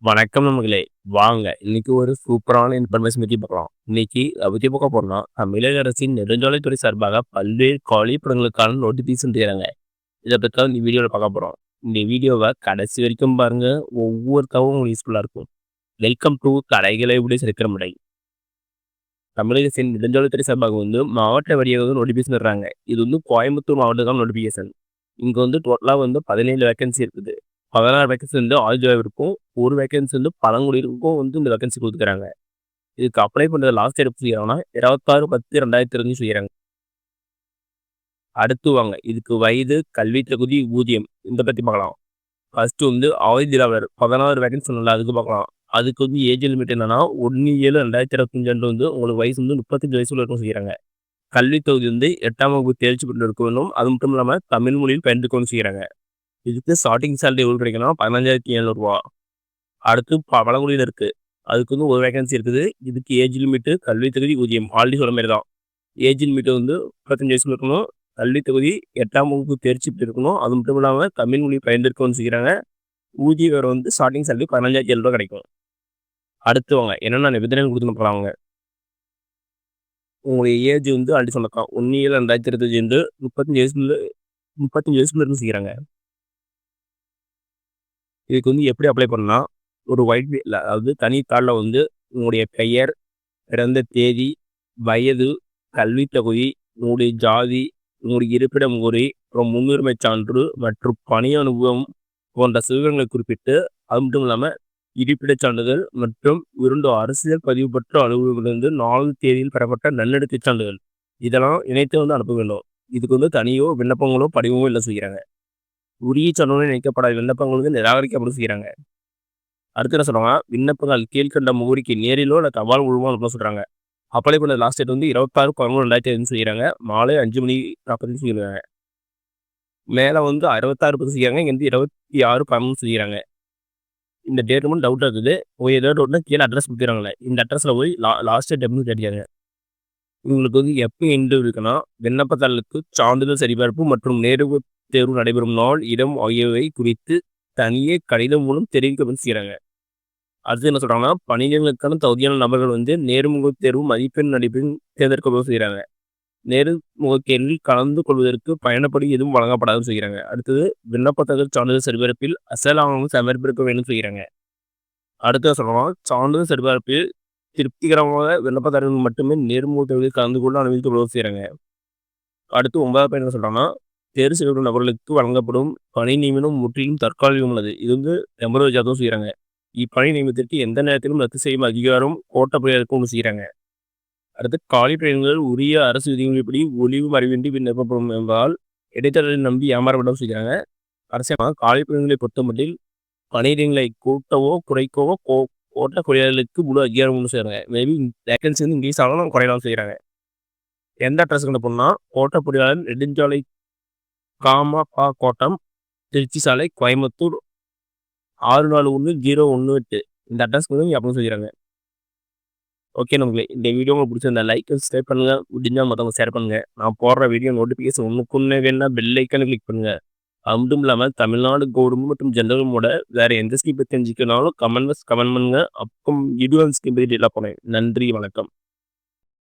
வணக்கம் நண்பர்களே! வாங்க இன்னைக்கு ஒரு சூப்பரான இன்ஃபர்மேஷன் பத்தி பார்க்கலாம். இன்னைக்கு அத பத்தி பார்க்க போறோம்னா, தமிழக அரசின் நெடுஞ்சாலைத்துறை சார்பாக பல்வேறு கழிப்பிடங்களுக்கான நோட்டிஃபிகேஷன் தராங்க. இத பத்தி தான் இந்த வீடியோல பார்க்க போறோம். இந்த வீடியோவ கடைசி வரைக்கும் பாருங்க. ஒவ்வொரு தகவலும் உங்களுக்கு யூஸ்ஃபுல்லா இருக்கும். வெல்கம் டூ கடைகளை விட சேர்க்கிற முறை. தமிழக அரசின் நெடுஞ்சாலைத்துறை சார்பாக மாவட்ட வாரியாக நோட்டிஃபிகேஷன் தர்றாங்க. இது கோயம்புத்தூர் மாவட்டத்துக்கான நோட்டிஃபிகேஷன். இங்க டோட்டலா 17 வேக்கன்சி இருக்குது. 16 வேக்கன்சி ஆல் ஜில்லாவிற்கும் இருக்கும். ஒரு வேக்கன்சி பழங்குடியினருக்கும் இந்த வேக்கன்சி குடுத்துருக்காங்க. இதுக்கு அப்ளை பண்றது லாஸ்ட் டேட் எப்ப சொல்லிருக்காங்கன்னா 26/10/2025 சொல்லிருக்காங்க. அடுத்து வாங்க இதுக்கு வயது, கல்வி தகுதி, ஊதியம் இத பத்தி பார்க்கலாம். ஃபர்ஸ்ட் ஆல் ஜில்லாவினர் 16 வேக்கன்சி சொன்னேன்ல அதுக்கு பார்க்கலாம். அதுக்கு ஏஜ் லிமிட் என்னன்னா 1/7/2025 அன்று உங்களுக்கு வயசு 35 வயசுக்குள்ள இருக்கணும்னு சொல்லிருக்காங்க. கல்வி தகுதி 8ஆம் வகுப்பு தேர்ச்சி பெற்று இருக்கணும். அது மட்டும் இல்லாம தமிழ் மொழியில் பயின்றுக்கணும்னு சொல்லிருக்காங்க. இதுக்கு ஸ்டார்டிங் சேலரி எவ்வளவு கிடைக்கும்னா ரூ. 15,700. அடுத்து பழங்குடியினருக்கு அதுக்கு ஒரு வேகன்சி இருக்குது. இதுக்கு ஏஜ் லிமிட், கல்வி தகுதி, ஊதியம் ஆல்ரெடி சொன்ன மாதிரி தான். ஏஜ் லிமிட் 35 வயசுல இருக்கணும். கல்வி தகுதி 8ஆம் வகுப்பு தேர்ச்சி பெற்று இருக்கணும். அது மட்டும் இல்லாம தமிழ் மொழி பயின்றிருக்கணும்னு சொல்லிக்கிறாங்க. ஊதிய வேற ஸ்டார்டிங் சேலரி 15,700 கிடைக்கும். அடுத்து வாங்க என்னென்ன நிபந்தனை கொடுத்துன்னு அவங்க உங்களுடைய ஏஜ் ஆல்ரெடி சொன்னதான் 1/7/2025 35 வயசுல இருந்து செய்கிறாங்க. இதுக்கு எப்படி அப்ளை பண்ணா ஒரு ஒயிட் அதாவது தனி தாளில் உங்களுடைய பெயர், பிறந்த தேதி, வயது, கல்வி தகுதி, உங்களுடைய ஜாதி, உங்களுடைய இருப்பிட முகவரி, அப்புறம் முன்னுரிமை சான்று மற்றும் பணி அனுபவம் போன்ற விவரங்களை குறிப்பிட்டு, அது மட்டும் இல்லாமல் இருப்பிடச் சான்றிதழ் மற்றும் 2 அரசியல் பதிவு பெற்ற அலுவலகத்திலிருந்து 4 தேதியில் பெறப்பட்ட நன்னடத்தைச் சான்றிதழ் இதெல்லாம் இணைத்து அனுப்ப வேண்டும். இதுக்கு தனியோ விண்ணப்பங்களோ படிவமோ இல்லை செய்கிறாங்க. உரிய சான்றுடன் இணைக்கப்படாத விண்ணப்பங்கள் நிராகரிக்கப்படும் செய்கிறாங்க. அடுத்து என்ன சொல்றாங்க, விண்ணப்பங்கள் கீழ்கண்ட முகவரிக்கு நேரிலோ இல்லை தபால் மூலமோ அனுப்ப சொல்றாங்க. அப்ளை பண்ண லாஸ்ட் டேட் 26/11/2025 செய்கிறாங்க. மாலை 5:40 சொல்லியிருக்காங்க. மேலே 66 செய்கிறாங்க. இங்கே 26/11 செய்கிறாங்க. இந்த டேட் மட்டும் டவுட்டாக இருக்குது. ஏதாவது டவுட்னா கீழே அட்ரஸ் கொடுத்துறாங்களே இந்த அட்ரஸில் போய் லாஸ்ட் டேட் எப்படின்னு கேட்காங்க. உங்களுக்கு எப்போ இன்டர்வியூ இருக்குன்னா விண்ணப்பத்தாளுக்கு சான்றிதழ் சரிபார்ப்பு மற்றும் நேர்வு தேர்வு நடைபெறும் நாள், இடம் ஆகியவை குறித்து தனியே கடிதம் மூலம் தெரிவிக்கப்படும் செய்கிறாங்க. அடுத்து என்ன சொல்றாங்கன்னா, பணியிடங்களுக்கான தகுதியான நபர்கள் நேர்முக தேர்வு மதிப்பெண் அடிப்பில் தேர்ந்தெடுக்கப்படும் செய்கிறாங்க. நேர்முக தேர்வில் கலந்து கொள்வதற்கு பயணப்படி எதுவும் வழங்கப்படாதுன்னு செய்கிறாங்க. அடுத்தது விண்ணப்பத்தகவல் சான்றிதழ் சரிபார்ப்பில் அசல் ஆவணங்கள் சமர்ப்பிக்க வேண்டும் செய்கிறாங்க. அடுத்தது சொல்லலாம், சான்றிதழ் சரிபார்ப்பில் திருப்திகரமாக விண்ணப்பதாரர்கள் மட்டுமே நேர்முக தேர்வில் கலந்து கொள்ள அனுமதித்து கொள்ள செய்கிறாங்க. அடுத்து 9வது பையன் என்ன சொல்றாங்கன்னா, தேர்வு செய்யப்படும் நபர்களுக்கு வழங்கப்படும் பணி நியமனம் முற்றிலும் தற்காலிகம் உள்ளது. இது டெம்பரரி ஜாப் தான் செய்கிறாங்க. இப்பணி நியமனத்திற்கு எந்த நேரத்திலும் ரத்து செய்யும் அதிகாரம் கோட்டப்படியாருக்கு செய்கிறாங்க. அடுத்து காலி பணியிடங்கள் உரிய அரசு விதிமுறைப்படி ஒளிவு மறைவின்றி விண்ணப்பப்படும் என்பதால் இடைத்தரகளை நம்பி ஏமாறப்படவும் செய்கிறாங்க. அரசாங்கம் காலி பணியிடங்களை பொறுத்தமட்டில் பணியிடங்களை கூட்டவோ குறைக்கவோ கோட்ட பொறியாளர்களுக்கு முழு அதிகாரம் செய்கிறாங்க. மேபி வேகன்சி இன்க்ரீஸ் ஆகலாம் குறையலாம் செய்கிறாங்க. எந்த அட்ரஸ் கொண்டு போனா கோட்ட பொறியாளர் நெடுஞ்சாலை கோட்டம், திருச்சி சாலை, கோயம்புத்தூர் 641018 இந்த அட்ரஸ்க்கு அப்படின்னு சொல்லிடுறாங்க. ஓகே நம்மளே இந்த வீடியோ உங்களுக்கு பிடிச்சிருந்தா லைக் சப்ஸ்கிரைப் பண்ணுங்க. முடிஞ்சால் மற்றவங்க ஷேர் பண்ணுங்க. நான் போடுற வீடியோ நோட்டிஃபிகேஷன் ஒன்றுக்குன்னே வேணா பெல் ஐக்கானை கிளிக் பண்ணுங்க. அது மட்டும் இல்லாமல் தமிழ்நாடு கவர்மெண்ட் மற்றும் ஜெனரல் வேற எந்த ஸ்கீம் பற்றி தெரிஞ்சுக்கனாலும் கமெண்ட் பண்ணுங்க. அப்போ வீடியோ ஸ்கீம் பற்றி டீட்டெயிலாக போனேன். நன்றி, வணக்கம்.